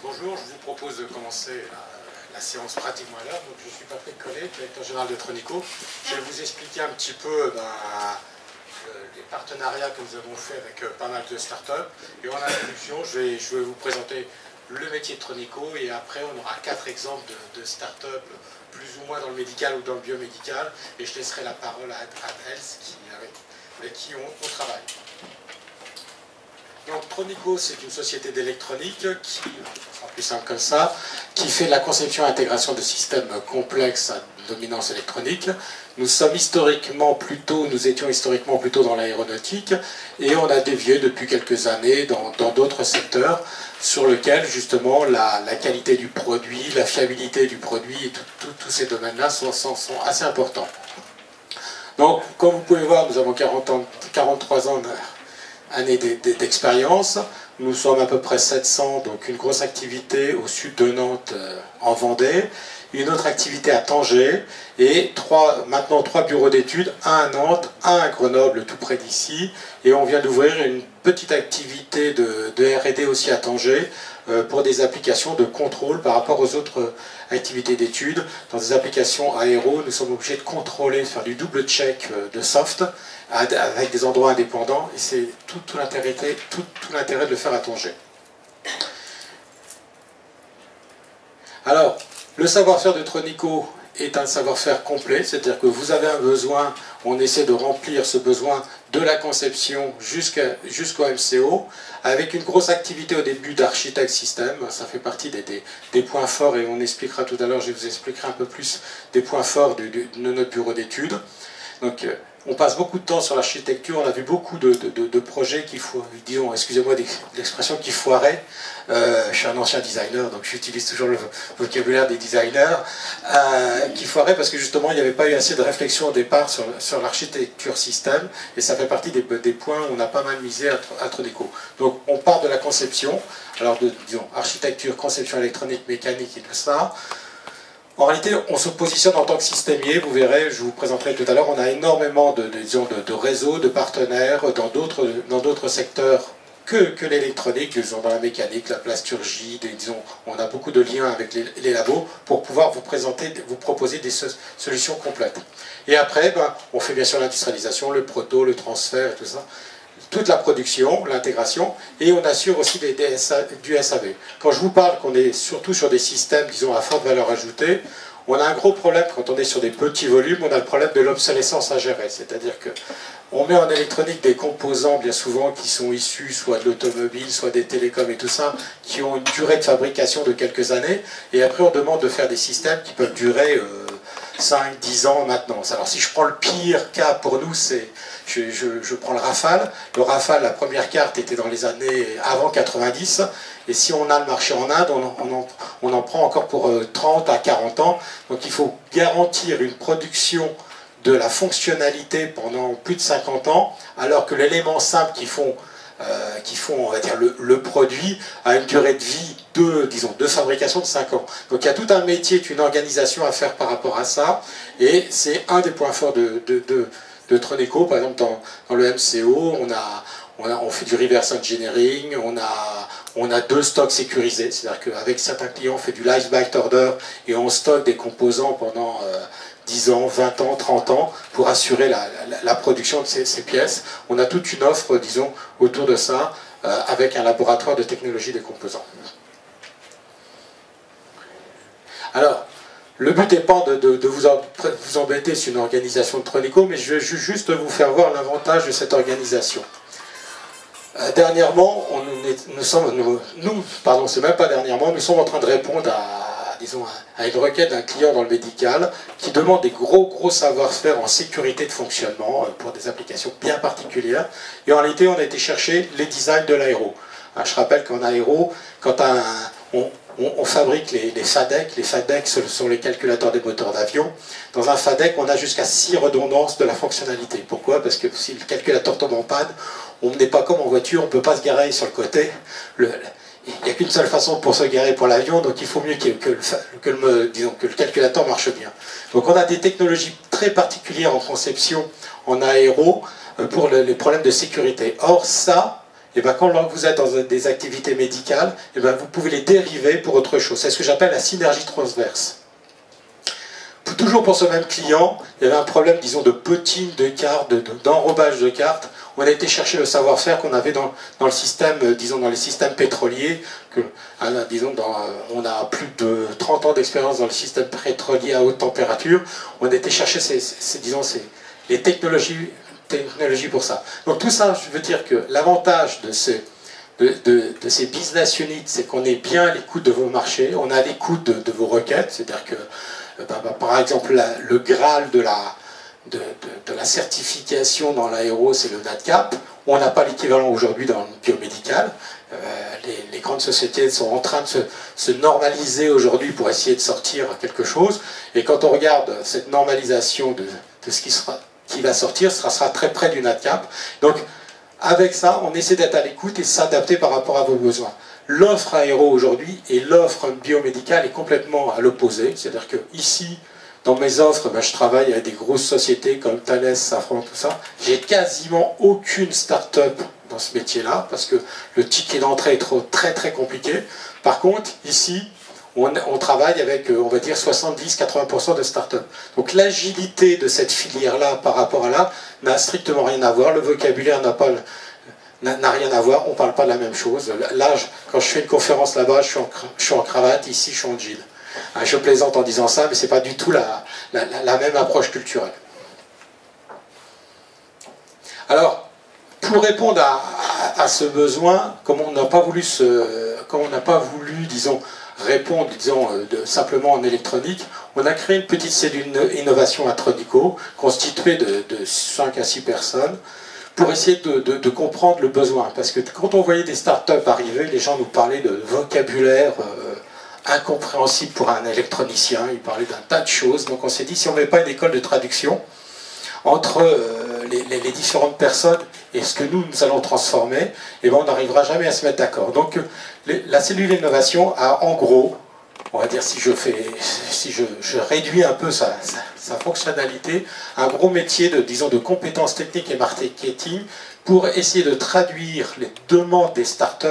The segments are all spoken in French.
Bonjour, je vous propose de commencer la séance pratiquement à l'heure. Donc, je suis Patrick Collet, directeur général de Tronico. Je vais vous expliquer un petit peu les partenariats que nous avons fait avec pas mal de startups. Et en introduction, je vais vous présenter le métier de Tronico et après on aura 4 exemples de startups plus ou moins dans le médical ou dans le biomédical. Et je laisserai la parole à Else avec qui on travaille. Donc Tronico, c'est une société d'électronique qui, sera plus simple comme ça, qui fait de la conception et intégration de systèmes complexes à dominance électronique. Nous étions historiquement plutôt dans l'aéronautique et on a dévié depuis quelques années dans d'autres secteurs sur lesquels justement la qualité du produit, la fiabilité du produit et tous ces domaines-là sont assez importants. Donc, comme vous pouvez voir, nous avons 43 ans années d'expérience. Nous sommes à peu près 700, donc une grosse activité au sud de Nantes en Vendée, une autre activité à Tanger et maintenant trois bureaux d'études, un à Nantes, un à Grenoble tout près d'ici, et on vient d'ouvrir une petite activité de R&D aussi à Tanger pour des applications de contrôle par rapport aux autres activités d'études. Dans des applications aéro, nous sommes obligés de contrôler, de faire du double check de soft avec des endroits indépendants, et c'est tout l'intérêt de le faire à Tanger. Alors, le savoir-faire de Tronico est un savoir-faire complet, c'est-à-dire que vous avez un besoin, on essaie de remplir ce besoin de la conception jusqu'au MCO, avec une grosse activité au début d'architecte système. Ça fait partie des points forts, et on expliquera tout à l'heure, je vous expliquerai un peu plus des points forts de notre bureau d'études. Donc, on passe beaucoup de temps sur l'architecture, on a vu beaucoup de projets disons, excusez-moi l'expression, qui foiraient. Je suis un ancien designer, donc j'utilise toujours le vocabulaire des designers, qui foiraient parce que justement il n'y avait pas eu assez de réflexion au départ sur l'architecture système, et ça fait partie des points où on a pas mal misé à Tronico. Donc on part de la conception, alors disons, architecture, conception électronique, mécanique et tout ça. En réalité, on se positionne en tant que systémier, vous verrez, je vous présenterai tout à l'heure, on a énormément de réseaux, de partenaires dans d'autres secteurs que l'électronique, disons dans la mécanique, la plasturgie, disons, on a beaucoup de liens avec les labos pour pouvoir vous proposer des solutions complètes. Et après, on fait bien sûr l'industrialisation, le proto, le transfert et tout ça. Toute la production, l'intégration, et on assure aussi du SAV. Quand je vous parle qu'on est surtout sur des systèmes, disons, à forte valeur ajoutée, on a un gros problème quand on est sur des petits volumes, on a le problème de l'obsolescence à gérer. C'est-à-dire qu'on met en électronique des composants, bien souvent, qui sont issus soit de l'automobile, soit des télécoms et tout ça, qui ont une durée de fabrication de quelques années, et après on demande de faire des systèmes qui peuvent durer 5-10 ans en maintenance. Alors si je prends le pire cas pour nous, c'est je prends le Rafale. Le Rafale, la première carte était dans les années avant 90, et si on a le marché en Inde, on en prend encore pour 30 à 40 ans. Donc il faut garantir une production de la fonctionnalité pendant plus de 50 ans, alors que l'élément simple qui font on va dire, le produit a une durée de vie de fabrication de 5 ans. Donc il y a tout un métier, une organisation à faire par rapport à ça, et c'est un des points forts de Tronico. Par exemple, dans le MCO, on fait du reverse engineering, on a 2 stocks sécurisés, c'est-à-dire qu'avec certains clients, on fait du live back order et on stocke des composants pendant 10 ans, 20 ans, 30 ans pour assurer la production de ces pièces. On a toute une offre, disons, autour de ça, avec un laboratoire de technologie des composants. Alors, le but n'est pas de vous embêter sur une organisation de Tronico, mais je vais juste vous faire voir l'avantage de cette organisation. Dernièrement, nous sommes en train de répondre à une requête d'un client dans le médical qui demande des gros savoir-faire en sécurité de fonctionnement pour des applications bien particulières. Et en réalité, on a été chercher les designs de l'aéro. Je rappelle qu'en aéro, quand on fabrique les FADEC. Les FADEC, ce sont les calculateurs des moteurs d'avion. Dans un FADEC, on a jusqu'à 6 redondances de la fonctionnalité. Pourquoi? Parce que si le calculateur tombe en panne, on n'est pas comme en voiture, on ne peut pas se garer sur le côté. Il n'y a qu'une seule façon pour se garer pour l'avion, donc il faut mieux que le calculateur marche bien. Donc on a des technologies très particulières en conception, en aéro, pour les problèmes de sécurité. Or ça, et ben, quand vous êtes dans des activités médicales, et ben, vous pouvez les dériver pour autre chose. C'est ce que j'appelle la synergie transverse. Toujours pour ce même client, il y avait un problème, disons, de potting de cartes, d'enrobage de cartes. On a été chercher le savoir-faire qu'on avait dans le système, disons, dans les systèmes pétroliers. Disons, on a plus de 30 ans d'expérience dans le système pétrolier à haute température. On a été chercher les technologies pour ça. Donc tout ça, je veux dire que l'avantage de ces business units, c'est qu'on est bien à l'écoute de vos marchés, on est à l'écoute de vos requêtes, c'est-à-dire que par exemple, le Graal de la certification dans l'aéro, c'est le NADCAP. On n'a pas l'équivalent aujourd'hui dans le biomédical. Les grandes sociétés sont en train de se normaliser aujourd'hui pour essayer de sortir quelque chose. Et quand on regarde cette normalisation de ce qui va sortir, ça sera très près du NADCAP. Donc, avec ça, on essaie d'être à l'écoute et s'adapter par rapport à vos besoins. L'offre aéro aujourd'hui et l'offre biomédicale est complètement à l'opposé. C'est-à-dire que ici, dans mes offres, je travaille avec des grosses sociétés comme Thales, Safran, tout ça. J'ai quasiment aucune start-up dans ce métier-là parce que le ticket d'entrée est très très compliqué. Par contre, ici, on travaille avec, on va dire, 70-80% de start-up. Donc l'agilité de cette filière-là par rapport à là n'a strictement rien à voir. Le vocabulaire n'a rien à voir, on ne parle pas de la même chose. Là, quand je fais une conférence là-bas, je suis en cravate, ici je suis en jean. Je plaisante en disant ça, mais ce n'est pas du tout la même approche culturelle. Alors, pour répondre à ce besoin, comme on n'a pas voulu, disons, répondre, disons, simplement en électronique, on a créé une petite cellule innovation à Tronico, constituée de 5 à 6 personnes, pour essayer de comprendre le besoin. Parce que quand on voyait des startups arriver, les gens nous parlaient de vocabulaire incompréhensible pour un électronicien, ils parlaient d'un tas de choses. Donc on s'est dit, si on ne met pas une école de traduction entre les différentes personnes et ce que nous allons transformer, eh ben, on n'arrivera jamais à se mettre d'accord. Donc la cellule d'innovation a en gros, on va dire si je réduis un peu sa fonctionnalité, un gros métier de compétences techniques et marketing pour essayer de traduire les demandes des startups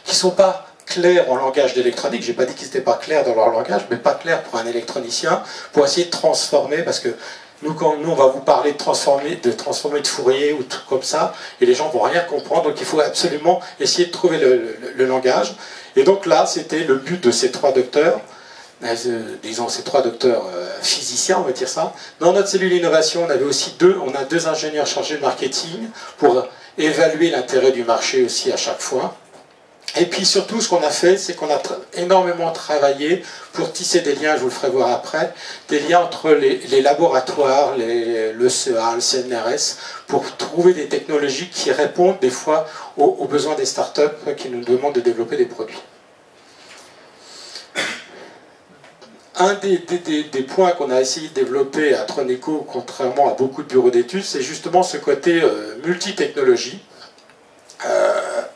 qui ne sont pas claires en langage d'électronique. Je n'ai pas dit qu'ils n'étaient pas clairs dans leur langage, mais pas clairs pour un électronicien, pour essayer de transformer, parce que nous, on va vous parler de transformer de Fourier ou tout comme ça, et les gens ne vont rien comprendre, donc il faut absolument essayer de trouver le langage. Et donc là, c'était le but de ces 3 docteurs, disons ces 3 docteurs physiciens, on va dire ça. Dans notre cellule d'innovation, on a 2 ingénieurs chargés de marketing pour évaluer l'intérêt du marché aussi à chaque fois. Et puis surtout, ce qu'on a fait, c'est qu'on a énormément travaillé pour tisser des liens, je vous le ferai voir après, des liens entre les laboratoires, le CEA, le CNRS, pour trouver des technologies qui répondent des fois aux besoins des startups qui nous demandent de développer des produits. Un des points qu'on a essayé de développer à Tronico, contrairement à beaucoup de bureaux d'études, c'est justement ce côté multitechnologie.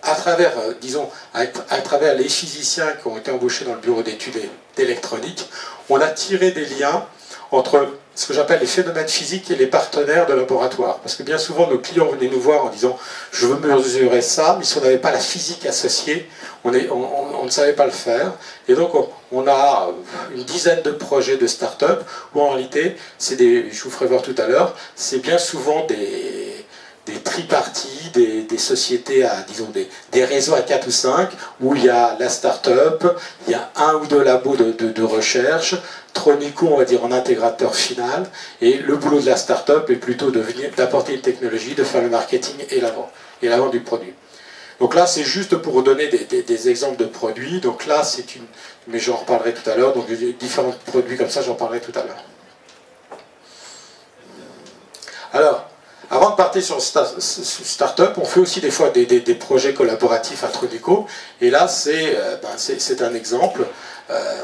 À travers, disons, à travers les physiciens qui ont été embauchés dans le bureau d'études d'électronique, on a tiré des liens entre ce que j'appelle les phénomènes physiques et les partenaires de laboratoire. Parce que bien souvent, nos clients venaient nous voir en disant « je veux mesurer ça », mais si on n'avait pas la physique associée, on ne savait pas le faire. Et donc, on a une dizaine de projets de start-up où en réalité, je vous ferai voir tout à l'heure, c'est bien souvent des triparties, des sociétés à, disons, des réseaux à 4 ou 5, où il y a la start-up, il y a 1 ou 2 labos de recherche, Tronico, on va dire, en intégrateur final, et le boulot de la start-up est plutôt d'apporter une technologie, de faire le marketing et la vente du produit. Donc là, c'est juste pour vous donner des exemples de produits. Donc là, mais j'en reparlerai tout à l'heure, donc différents produits comme ça, j'en parlerai tout à l'heure. Alors, avant de partir sur Startup, on fait aussi des fois des projets collaboratifs à Tronico. Et là, c'est un exemple.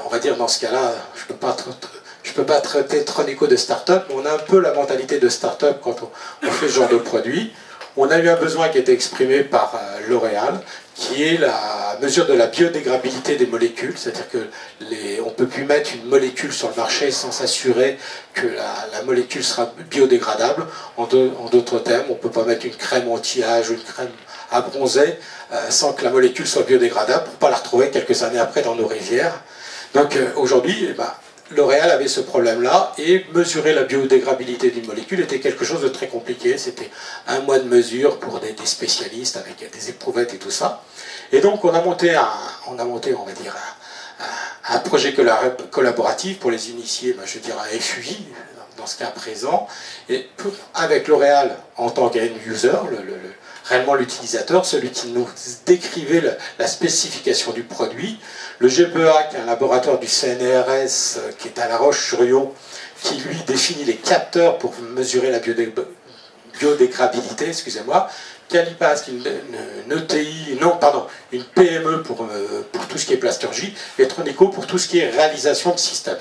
On va dire dans ce cas-là, je ne peux pas traiter Tronico de Startup, mais on a un peu la mentalité de Startup quand on fait ce genre de produit. On a eu un besoin qui a été exprimé par L'Oréal, qui est la mesure de la biodégradabilité des molécules, c'est-à-dire que on ne peut plus mettre une molécule sur le marché sans s'assurer que la molécule sera biodégradable. En d'autres termes, on ne peut pas mettre une crème anti-âge ou une crème à bronzer sans que la molécule soit biodégradable pour ne pas la retrouver quelques années après dans nos rivières. Donc aujourd'hui, eh ben, L'Oréal avait ce problème-là et mesurer la biodégradabilité d'une molécule était quelque chose de très compliqué. C'était un mois de mesure pour des spécialistes avec des éprouvettes et tout ça. Et donc on a monté, on va dire, un projet collaboratif pour les initiés, je dirais un FUI dans ce cas présent, et avec L'Oréal en tant qu'end-user, réellement l'utilisateur, celui qui nous décrivait la spécification du produit, le GPEA, qui est un laboratoire du CNRS, qui est à La Roche-sur-Yon, qui lui définit les capteurs pour mesurer la biodégradabilité, excusez-moi, Calipas, qui est une ETI, non, pardon, une PME pour tout ce qui est plasturgie, et Tronico pour tout ce qui est réalisation de systèmes.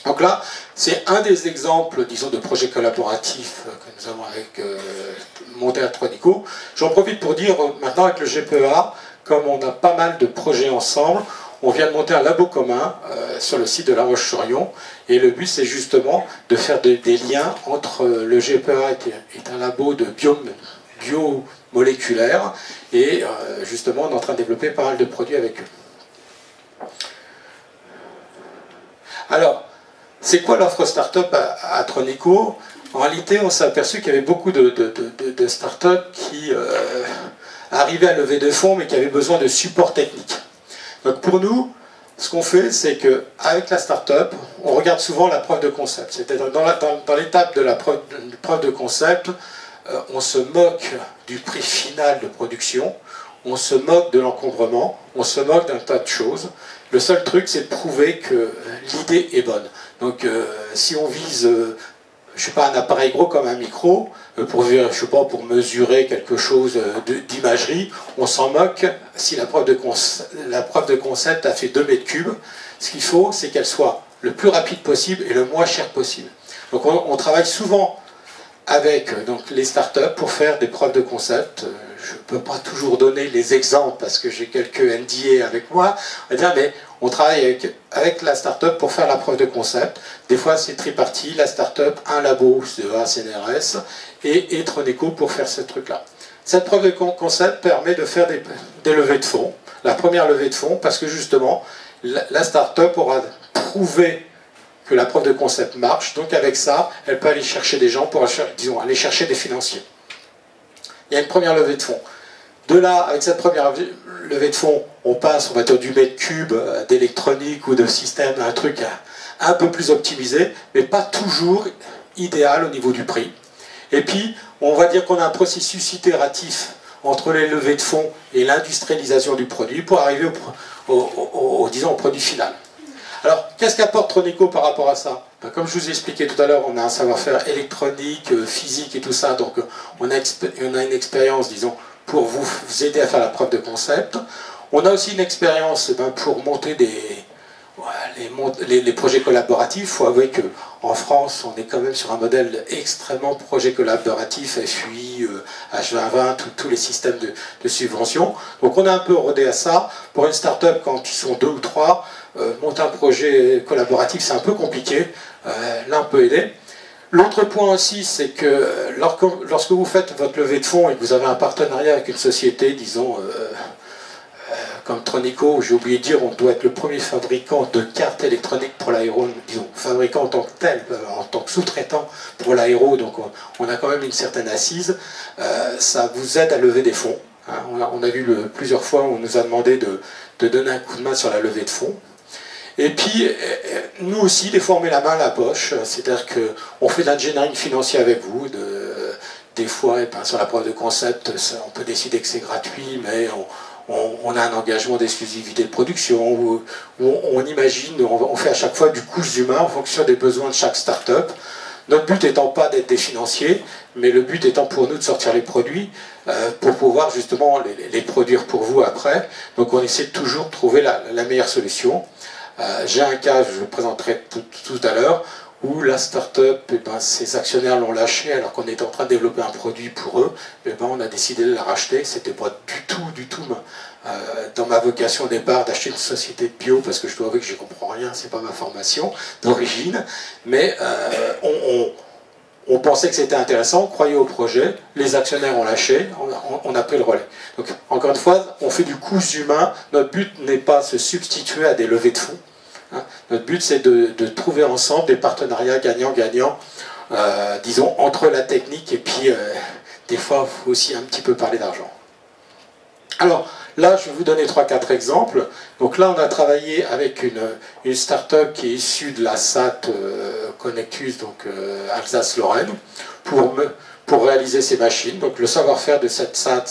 Donc là, c'est un des exemples, disons, de projets collaboratifs que nous avons avec monté à Tronico. J'en profite pour dire, maintenant avec le GPEA, comme on a pas mal de projets ensemble, on vient de monter un labo commun sur le site de La Roche-sur-Yon, et le but c'est justement de faire des liens entre le GPEA, qui est un labo de biomoléculaire, et justement on est en train de développer pas mal de produits avec eux. Alors, c'est quoi l'offre start-up à Tronico? En réalité, on s'est aperçu qu'il y avait beaucoup de start-up qui arrivaient à lever des fonds, mais qui avaient besoin de support technique. Donc pour nous, ce qu'on fait, c'est qu'avec la start-up, on regarde souvent la preuve de concept. C'est-à-dire dans l'étape de la preuve de concept, on se moque du prix final de production, on se moque de l'encombrement, on se moque d'un tas de choses. Le seul truc, c'est de prouver que l'idée est bonne. Donc si on vise, je sais pas, un appareil gros comme un micro, pour mesurer quelque chose d'imagerie, on s'en moque si la preuve de concept a fait 2 mètres cubes. Ce qu'il faut, c'est qu'elle soit le plus rapide possible et le moins cher possible. Donc on travaille souvent avec les startups pour faire des preuves de concept. Je ne peux pas toujours donner les exemples parce que j'ai quelques NDA avec moi, mais on travaille avec la startup pour faire la preuve de concept. Des fois c'est tripartite, la startup, un labo, CEA, CNRS, et Tronico pour faire ce truc-là. Cette preuve de concept permet de faire des levées de fonds. La première levée de fonds, parce que justement, la startup aura prouvé que la preuve de concept marche, donc avec ça, elle peut aller chercher des gens pour, disons, aller chercher des financiers. Il y a une première levée de fonds. De là, avec cette première levée de fonds, on passe, on va dire, du mètre cube d'électronique ou de système à un truc un peu plus optimisé, mais pas toujours idéal au niveau du prix. Et puis, on va dire qu'on a un processus itératif entre les levées de fonds et l'industrialisation du produit pour arriver disons, au produit final. Alors, qu'est-ce qu'apporte Tronico par rapport à ça? Comme je vous ai expliqué tout à l'heure, on a un savoir-faire électronique, physique et tout ça, donc on a une expérience, disons, pour vous aider à faire la preuve de concept. On a aussi une expérience pour monter les projets collaboratifs. Il faut avouer qu'en France, on est quand même sur un modèle extrêmement projet collaboratif, FUI, H2020, tous les systèmes de subvention. Donc on a un peu rodé à ça. Pour une start-up, quand ils sont 2 ou 3, monter un projet collaboratif, c'est un peu compliqué. Là, on peut aider. L'autre point aussi, c'est que lorsque vous faites votre levée de fonds et que vous avez un partenariat avec une société, disons, comme Tronico, j'ai oublié de dire, on doit être le premier fabricant de cartes électroniques pour l'aéro, disons, fabricant en tant que tel, en tant que sous-traitant pour l'aéro, donc on a quand même une certaine assise, ça vous aide à lever des fonds. Hein. On a vu plusieurs fois, on nous a demandé de donner un coup de main sur la levée de fonds. Et puis, nous aussi, des fois, on met la main à la poche, c'est-à-dire qu'on fait de l'engineering financier avec vous, des fois, sur la preuve de concept, on peut décider que c'est gratuit, mais on a un engagement d'exclusivité de production, où on imagine, on fait à chaque fois du coût humain en fonction des besoins de chaque start-up. Notre but étant pas d'être des financiers, mais le but étant pour nous de sortir les produits, pour pouvoir justement les produire pour vous après. Donc on essaie de toujours trouver la meilleure solution. J'ai un cas, je vous présenterai tout à l'heure, où la start-up, ses actionnaires l'ont lâché alors qu'on était en train de développer un produit pour eux, on a décidé de la racheter. C'était pas du tout dans ma vocation au départ d'acheter une société de bio, parce que je dois avouer que je ne comprends rien, c'est pas ma formation d'origine, mais on pensait que c'était intéressant, on croyait au projet, les actionnaires ont lâché, on a pris le relais. Donc, encore une fois, on fait du coût humain. Notre but n'est pas de se substituer à des levées de fonds. Hein. Notre but, c'est de trouver ensemble des partenariats gagnant-gagnant, disons, entre la technique et puis, des fois, il faut aussi un petit peu parler d'argent. Alors, là, je vais vous donner 3-4 exemples. Donc là, on a travaillé avec une start-up qui est issue de la SAT Connectus, donc Alsace-Lorraine, pour réaliser ces machines. Donc le savoir-faire de cette SAT,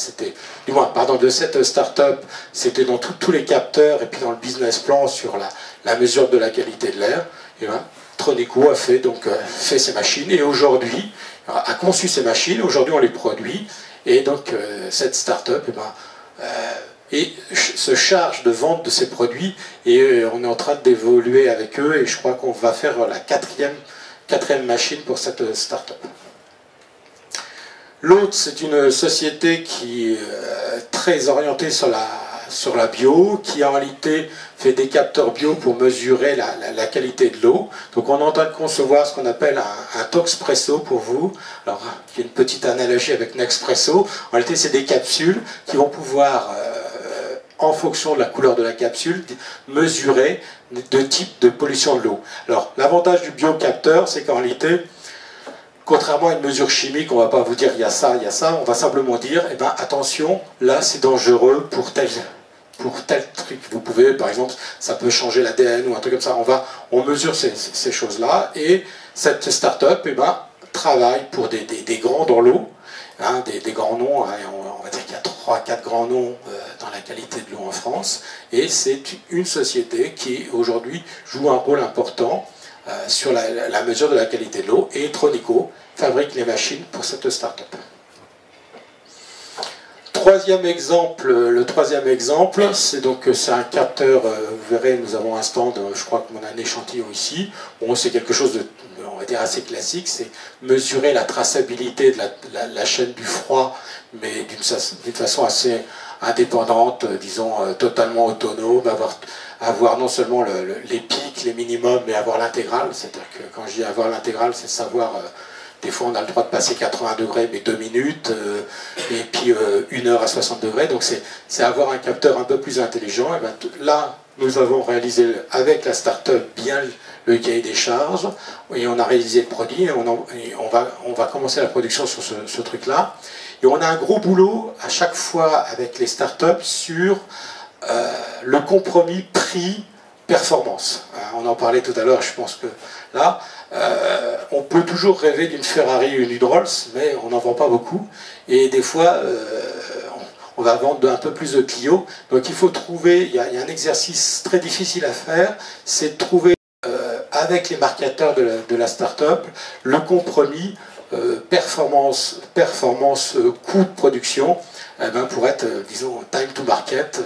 de cette start-up, c'était dans tous les capteurs et puis dans le business plan sur la mesure de la qualité de l'air. Et ben, Tronico a fait ces machines et aujourd'hui a conçu ces machines. Aujourd'hui, on les produit et donc cette start-up, et se charge de vente de ces produits et on est en train d'évoluer avec eux et je crois qu'on va faire la quatrième machine pour cette start-up. L'autre, c'est une société qui est très orientée sur la bio, qui en réalité fait des capteurs bio pour mesurer la qualité de l'eau. Donc on est en train de concevoir ce qu'on appelle un Toxpresso pour vous. Alors, il y a une petite analogie avec Nexpresso. En réalité, c'est des capsules qui vont pouvoir, en fonction de la couleur de la capsule, mesurer deux types de pollution de l'eau. Alors, l'avantage du biocapteur, c'est qu'en réalité, contrairement à une mesure chimique, on ne va pas vous dire il y a ça, on va simplement dire, eh ben, attention, là c'est dangereux pour tel truc. Vous pouvez, par exemple, ça peut changer l'ADN ou un truc comme ça. On mesure ces choses-là et cette start-up travaille pour des grands dans l'eau, hein, des grands noms, hein, on va dire qu'il y a 3-4 grands noms dans la qualité de l'eau en France et c'est une société qui aujourd'hui joue un rôle important sur la mesure de la qualité de l'eau et Tronico fabrique les machines pour cette start-up. Le troisième exemple, c'est un capteur, vous verrez, nous avons un stand, je crois que mon un échantillon ici. Bon, c'est quelque chose de, on va dire, assez classique, c'est mesurer la traçabilité de la chaîne du froid, mais d'une façon assez indépendante, disons, totalement autonome, avoir non seulement les pics, les minimums, mais avoir l'intégrale. C'est-à-dire que quand je dis avoir l'intégrale, c'est savoir... Des fois, on a le droit de passer 80 degrés, mais 2 minutes, et puis 1 heure à 60 degrés. Donc, c'est avoir un capteur un peu plus intelligent. Et bien, là, nous avons réalisé avec la start-up bien le cahier des charges, et on a réalisé le produit, et on va commencer la production sur ce truc-là. Et on a un gros boulot à chaque fois avec les start-up sur le compromis prix-performance. On en parlait tout à l'heure, je pense que là... on peut toujours rêver d'une Ferrari ou une Rolls, mais on n'en vend pas beaucoup. Et des fois, on va vendre un peu plus de Clio. Donc il faut trouver, il y a un exercice très difficile à faire, c'est de trouver avec les marketeurs de la start-up le compromis performance coût de production pour être, disons, time to market,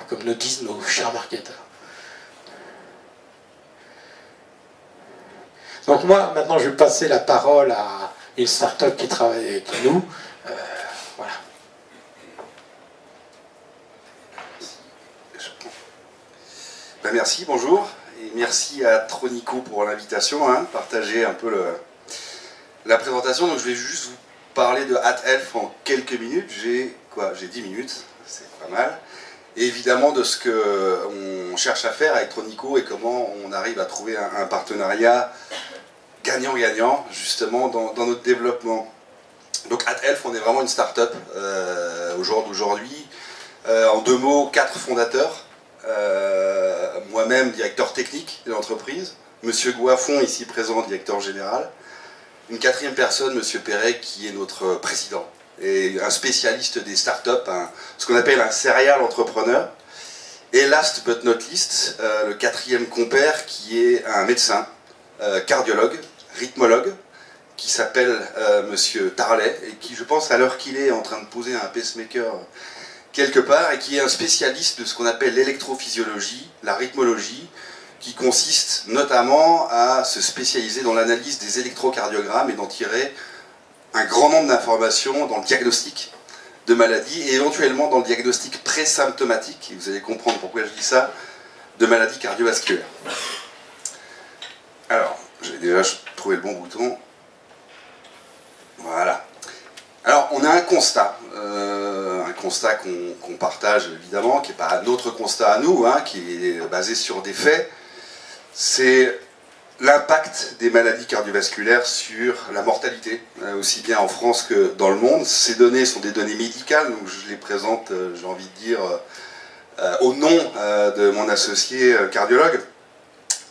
comme nous disent nos chers marketeurs. Donc moi, maintenant, je vais passer la parole à une start-up qui travaille avec nous. Voilà. Ben merci, bonjour. Et merci à Tronico pour l'invitation, partager un peu la présentation. Donc je vais juste vous parler de @elf en quelques minutes. J'ai 10 minutes, c'est pas mal. Et évidemment de ce qu'on cherche à faire avec Tronico et comment on arrive à trouver un partenariat gagnant-gagnant justement dans notre développement. Donc @elf, on est vraiment une start-up au jour d'aujourd'hui. En 2 mots, 4 fondateurs. Moi-même, directeur technique de l'entreprise. Monsieur Goiffon, ici présent, directeur général. Une 4e personne, Monsieur Perret, qui est notre président. Et un spécialiste des start-up, ce qu'on appelle un serial entrepreneur. Et last but not least, le 4e compère, qui est un médecin, cardiologue, rythmologue, qui s'appelle Monsieur Tarlet, et qui, je pense, à l'heure qu'il est en train de poser un pacemaker quelque part, et qui est un spécialiste de ce qu'on appelle l'électrophysiologie, la rythmologie, qui consiste notamment à se spécialiser dans l'analyse des électrocardiogrammes et d'en tirer un grand nombre d'informations dans le diagnostic de maladies, et éventuellement dans le diagnostic présymptomatique, et vous allez comprendre pourquoi je dis ça, de maladies cardiovasculaires. Alors, j'ai déjà trouvé le bon bouton. Voilà. Alors, on a un constat qu'on partage évidemment, qui n'est pas notre constat à nous, hein, qui est basé sur des faits. C'est l'impact des maladies cardiovasculaires sur la mortalité, aussi bien en France que dans le monde. Ces données sont des données médicales, donc je les présente, j'ai envie de dire, au nom de mon associé cardiologue.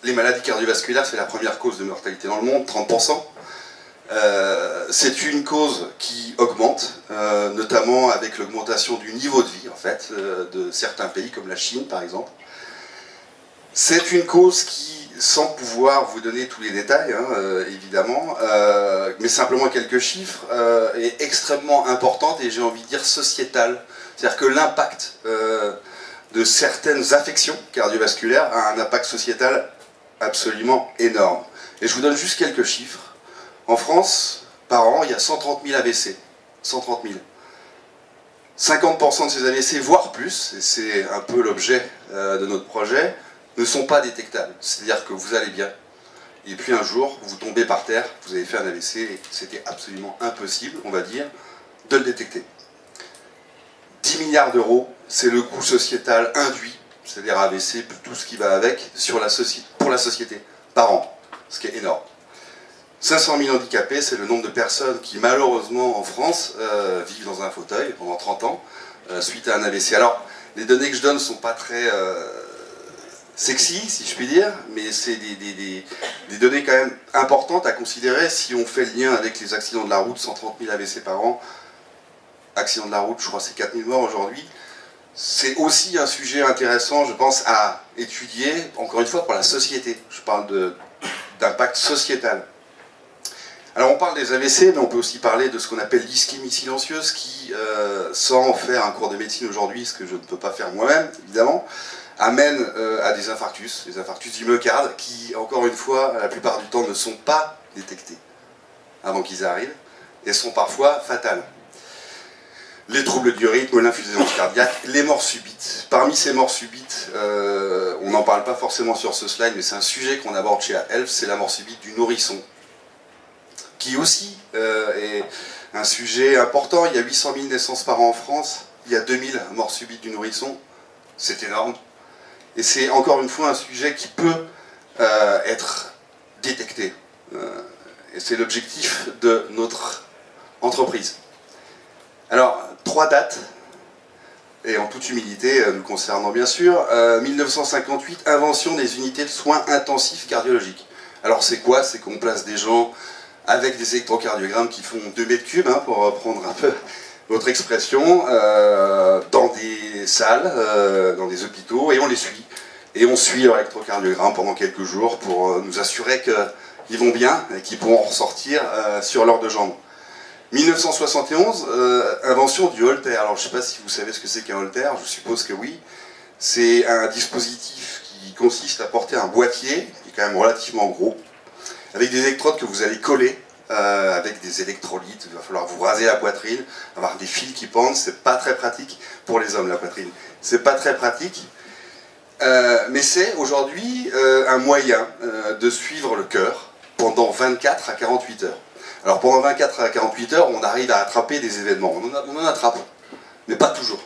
Les maladies cardiovasculaires, c'est la première cause de mortalité dans le monde, 30%. C'est une cause qui augmente, notamment avec l'augmentation du niveau de vie, en fait, de certains pays, comme la Chine, par exemple. C'est une cause qui, sans pouvoir vous donner tous les détails, hein, évidemment, mais simplement quelques chiffres, est extrêmement importante et j'ai envie de dire sociétale. C'est-à-dire que l'impact de certaines affections cardiovasculaires a un impact sociétal absolument énorme. Et je vous donne juste quelques chiffres. En France, par an, il y a 130 000 AVC. 130 000. 50% de ces AVC, voire plus, et c'est un peu l'objet de notre projet, ne sont pas détectables. C'est-à-dire que vous allez bien, et puis un jour, vous tombez par terre, vous avez fait un AVC, et c'était absolument impossible, on va dire, de le détecter. 10 milliards d'euros, c'est le coût sociétal induit, c'est-à-dire AVC, tout ce qui va avec, pour la société, par an, ce qui est énorme. 500 000 handicapés, c'est le nombre de personnes qui, malheureusement, en France, vivent dans un fauteuil pendant 30 ans, suite à un AVC. Alors, les données que je donne ne sont pas très sexy, si je puis dire, mais c'est des données quand même importantes à considérer si on fait le lien avec les accidents de la route, 130 000 AVC par an, accidents de la route, je crois que c'est 4 000 morts aujourd'hui. C'est aussi un sujet intéressant, je pense, à étudier, encore une fois, pour la société. Je parle d'impact sociétal. Alors on parle des AVC, mais on peut aussi parler de ce qu'on appelle l'ischémie silencieuse, qui, sans faire un cours de médecine aujourd'hui, ce que je ne peux pas faire moi-même, évidemment, amène à des infarctus du myocarde, qui, encore une fois, la plupart du temps, ne sont pas détectés avant qu'ils arrivent, et sont parfois fatales. Les troubles du rythme, l'insuffisance cardiaque, les morts subites. Parmi ces morts subites, on n'en parle pas forcément sur ce slide, mais c'est un sujet qu'on aborde chez ATHELF, c'est la mort subite du nourrisson, qui aussi est un sujet important. Il y a 800 000 naissances par an en France, il y a 2000 morts subites du nourrisson, c'est énorme. Et c'est encore une fois un sujet qui peut être détecté. Et c'est l'objectif de notre entreprise. Alors, 3 dates, et en toute humilité, nous concernant bien sûr. 1958, invention des unités de soins intensifs cardiologiques. Alors c'est quoi? C'est qu'on place des gens avec des électrocardiogrammes qui font 2 mètres cubes, hein, pour reprendre un peu votre expression, dans des salles, dans des hôpitaux, et on les suit. Et on suit leur électrocardiogramme pendant quelques jours pour nous assurer qu'ils vont bien et qu'ils pourront ressortir sur leurs 2 jambes. 1971, invention du Holter. Alors je ne sais pas si vous savez ce que c'est qu'un Holter, je suppose que oui. C'est un dispositif qui consiste à porter un boîtier, qui est quand même relativement gros, avec des électrodes que vous allez coller, avec des électrolytes. Il va falloir vous raser la poitrine, avoir des fils qui pendent. C'est pas très pratique pour les hommes, la poitrine. C'est pas très pratique, mais c'est aujourd'hui un moyen de suivre le cœur pendant 24 à 48 heures. Alors pendant 24 à 48 heures, on arrive à attraper des événements. On en attrape, mais pas toujours.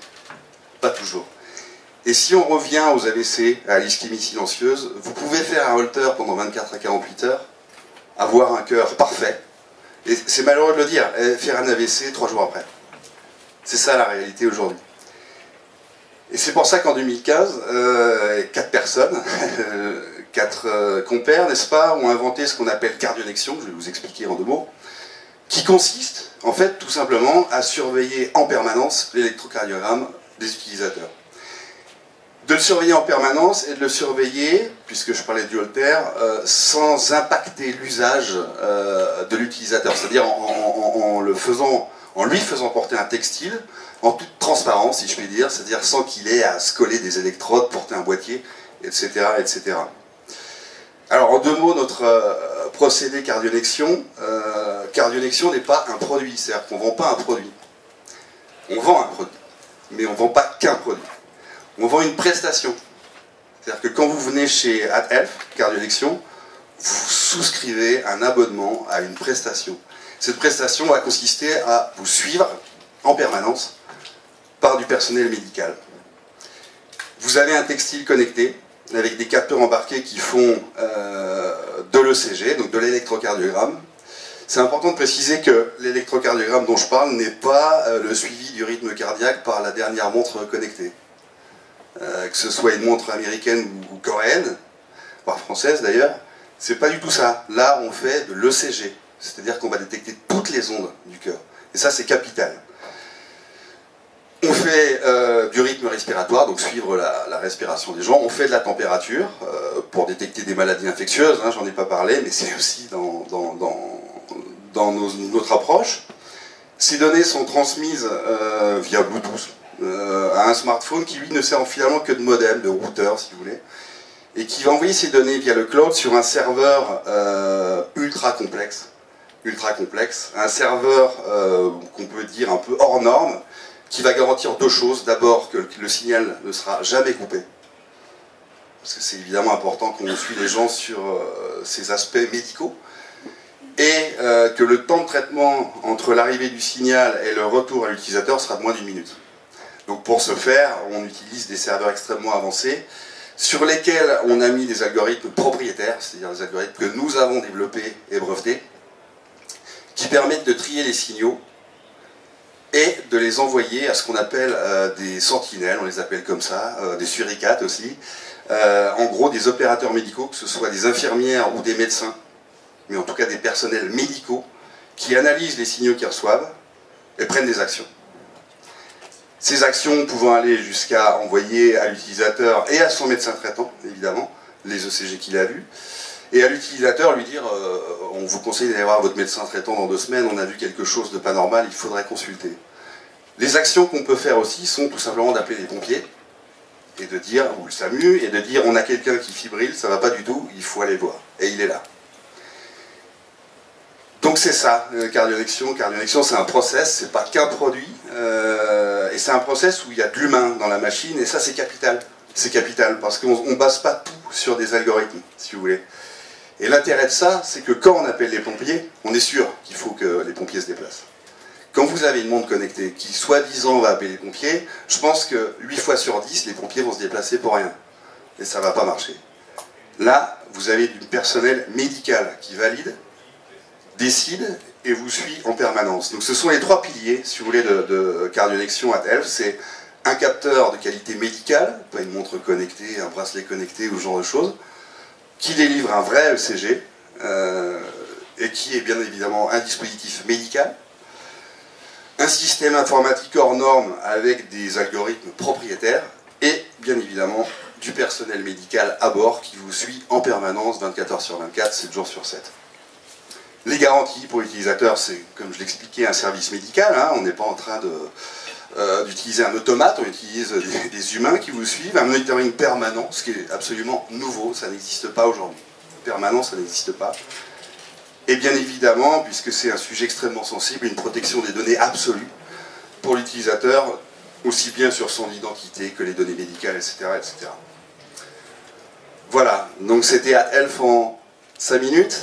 Pas toujours. Et si on revient aux AVC, à l'ischémie silencieuse, vous pouvez faire un Holter pendant 24 à 48 heures, avoir un cœur parfait, et c'est malheureux de le dire, faire un AVC 3 jours après. C'est ça la réalité aujourd'hui. Et c'est pour ça qu'en 2015, 4 personnes, 4 compères, n'est-ce pas, ont inventé ce qu'on appelle cardionexion, je vais vous expliquer en 2 mots, qui consiste, en fait, tout simplement, à surveiller en permanence l'électrocardiogramme des utilisateurs. De le surveiller en permanence et de le surveiller, puisque je parlais du Holter, sans impacter l'usage de l'utilisateur, c'est-à-dire en lui faisant porter un textile, en toute transparence, si je puis dire, c'est-à-dire sans qu'il ait à se coller des électrodes, porter un boîtier, etc., etc. Alors, en 2 mots, notre procédé cardionexion, cardionexion n'est pas un produit, c'est-à-dire qu'on ne vend pas un produit. On vend un produit, mais on ne vend pas qu'un produit. On vend une prestation. C'est-à-dire que quand vous venez chez ATHELF, cardionexion, vous souscrivez un abonnement à une prestation. Cette prestation va consister à vous suivre en permanence par du personnel médical. Vous avez un textile connecté avec des capteurs embarqués qui font de l'ECG, donc de l'électrocardiogramme. C'est important de préciser que l'électrocardiogramme dont je parle n'est pas le suivi du rythme cardiaque par la dernière montre connectée. Que ce soit une montre américaine ou coréenne, voire française d'ailleurs, c'est pas du tout ça. Là, on fait de l'ECG, c'est-à-dire qu'on va détecter toutes les ondes du cœur. Et ça, c'est capital. On fait du rythme respiratoire, donc suivre la respiration des gens. On fait de la température pour détecter des maladies infectieuses, hein, j'en ai pas parlé, mais c'est aussi dans notre approche. Ces données sont transmises via Bluetooth à un smartphone qui, lui, ne sert finalement que de modem, de routeur, si vous voulez, et qui va envoyer ces données via le cloud sur un serveur ultra complexe, un serveur qu'on peut dire un peu hors norme, qui va garantir deux choses. D'abord, que le signal ne sera jamais coupé, parce que c'est évidemment important qu'on suit les gens sur ces aspects médicaux, et que le temps de traitement entre l'arrivée du signal et le retour à l'utilisateur sera de moins d'1 minute. Donc pour ce faire, on utilise des serveurs extrêmement avancés, sur lesquels on a mis des algorithmes propriétaires, c'est-à-dire des algorithmes que nous avons développés et brevetés, qui permettent de trier les signaux et de les envoyer à ce qu'on appelle des sentinelles, on les appelle comme ça, des suricates aussi, en gros des opérateurs médicaux, que ce soit des infirmières ou des médecins, mais en tout cas des personnels médicaux, qui analysent les signaux qu'ils reçoivent et prennent des actions. Ces actions pouvant aller jusqu'à envoyer à l'utilisateur et à son médecin traitant, évidemment, les ECG qu'il a vus, et à l'utilisateur lui dire on vous conseille d'aller voir votre médecin traitant dans 2 semaines, on a vu quelque chose de pas normal, il faudrait consulter. Les actions qu'on peut faire aussi sont tout simplement d'appeler les pompiers, et de dire, ou le SAMU, et de dire on a quelqu'un qui fibrille, ça va pas du tout, il faut aller le voir. Et il est là. Donc c'est ça, Cardionexion. Cardionexion, c'est un process, c'est pas qu'un produit, et c'est un process où il y a de l'humain dans la machine, et ça c'est capital. C'est capital, parce qu'on ne base pas tout sur des algorithmes, si vous voulez. Et l'intérêt de ça, c'est que quand on appelle les pompiers, on est sûr qu'il faut que les pompiers se déplacent. Quand vous avez une montre connectée qui, soi-disant, va appeler les pompiers, je pense que 8 fois sur 10, les pompiers vont se déplacer pour rien. Et ça ne va pas marcher. Là, vous avez du personnel médical qui valide, décide et vous suit en permanence. Donc ce sont les 3 piliers, si vous voulez, de Cardionexion @Health. C'est un capteur de qualité médicale, pas une montre connectée, un bracelet connecté ou ce genre de choses, qui délivre un vrai ECG, et qui est bien évidemment un dispositif médical, un système informatique hors norme avec des algorithmes propriétaires, et bien évidemment du personnel médical à bord qui vous suit en permanence 24 heures sur 24, 7 jours sur 7. Les garanties pour l'utilisateur, c'est, comme je l'expliquais, un service médical, hein, on n'est pas en train d'utiliser un automate, on utilise des humains qui vous suivent, un monitoring permanent, ce qui est absolument nouveau, ça n'existe pas aujourd'hui. Permanent, ça n'existe pas. Et bien évidemment, puisque c'est un sujet extrêmement sensible, une protection des données absolue pour l'utilisateur, aussi bien sur son identité que les données médicales, etc. etc. Voilà, donc c'était @Health en 5 minutes.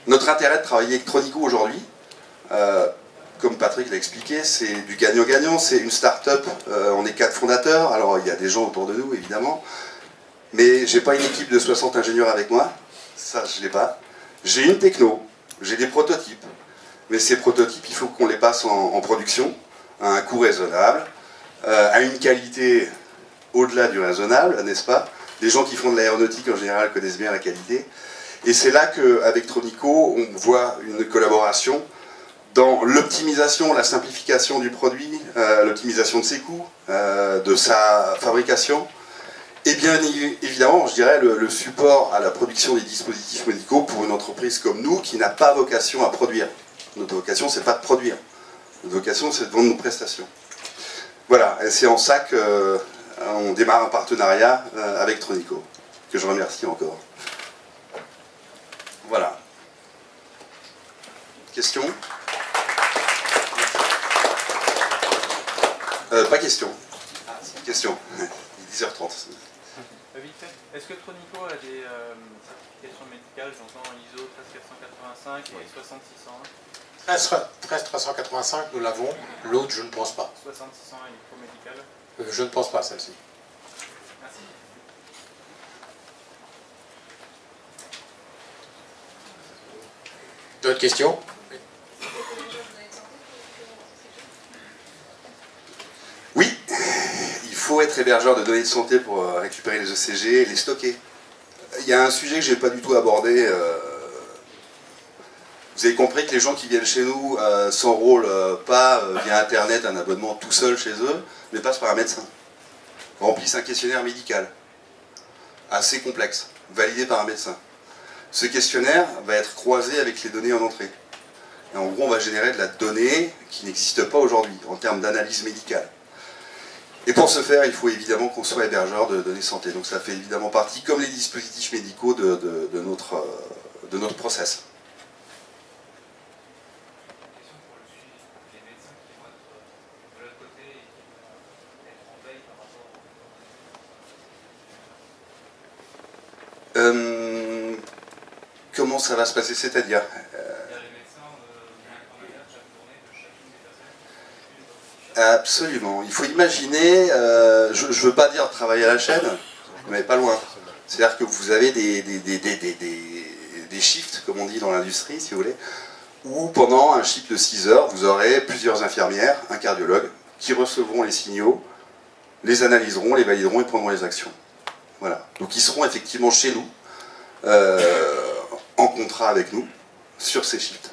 Notre intérêt de travailler avec Tronico aujourd'hui, comme Patrick l'a expliqué, c'est du gagnant-gagnant, c'est une start-up, on est 4 fondateurs, alors il y a des gens autour de nous évidemment, mais j'ai pas une équipe de 60 ingénieurs avec moi, ça je l'ai pas. J'ai une techno, j'ai des prototypes, mais ces prototypes il faut qu'on les passe en production, à un coût raisonnable, à une qualité au-delà du raisonnable, n'est-ce pas? Les gens qui font de l'aéronautique en général connaissent bien la qualité. Et c'est là qu'avec Tronico, on voit une collaboration dans l'optimisation, la simplification du produit, l'optimisation de ses coûts, de sa fabrication, et bien évidemment, je dirais, le support à la production des dispositifs médicaux pour une entreprise comme nous qui n'a pas vocation à produire. Notre vocation, c'est pas de produire. Notre vocation, c'est de vendre nos prestations. Voilà, et c'est en ça qu'on démarre un partenariat avec Tronico, que je remercie encore. Voilà. Question? Pas question. Question. Il est 10h30. Vite fait, est-ce que Tronico a des certifications médicales, j'entends ISO 13485 et 60601 13385, nous l'avons. L'autre, je ne pense pas. 60601 électromédical. Je ne pense pas, celle-ci. Merci. D'autres questions? Oui, il faut être hébergeur de données de santé pour récupérer les ECG et les stocker. Il y a un sujet que je n'ai pas du tout abordé. Vous avez compris que les gens qui viennent chez nous s'enrôlent pas via Internet, un abonnement tout seul chez eux, mais passent par un médecin. Remplissent un questionnaire médical, assez complexe, validé par un médecin. Ce questionnaire va être croisé avec les données en entrée. Et en gros, on va générer de la donnée qui n'existe pas aujourd'hui, en termes d'analyse médicale. Et pour ce faire, il faut évidemment qu'on soit hébergeur de données santé. Donc ça fait évidemment partie, comme les dispositifs médicaux, de notre process. Comment ça va se passer, c'est-à-dire absolument. Il faut imaginer, je ne veux pas dire travailler à la chaîne, mais pas loin. C'est-à-dire que vous avez des shifts, comme on dit dans l'industrie, si vous voulez, où pendant un shift de 6 heures, vous aurez plusieurs infirmières, un cardiologue, qui recevront les signaux, les analyseront, les valideront et prendront les actions. Voilà. Donc ils seront effectivement chez nous, en contrat avec nous, sur ces shifts.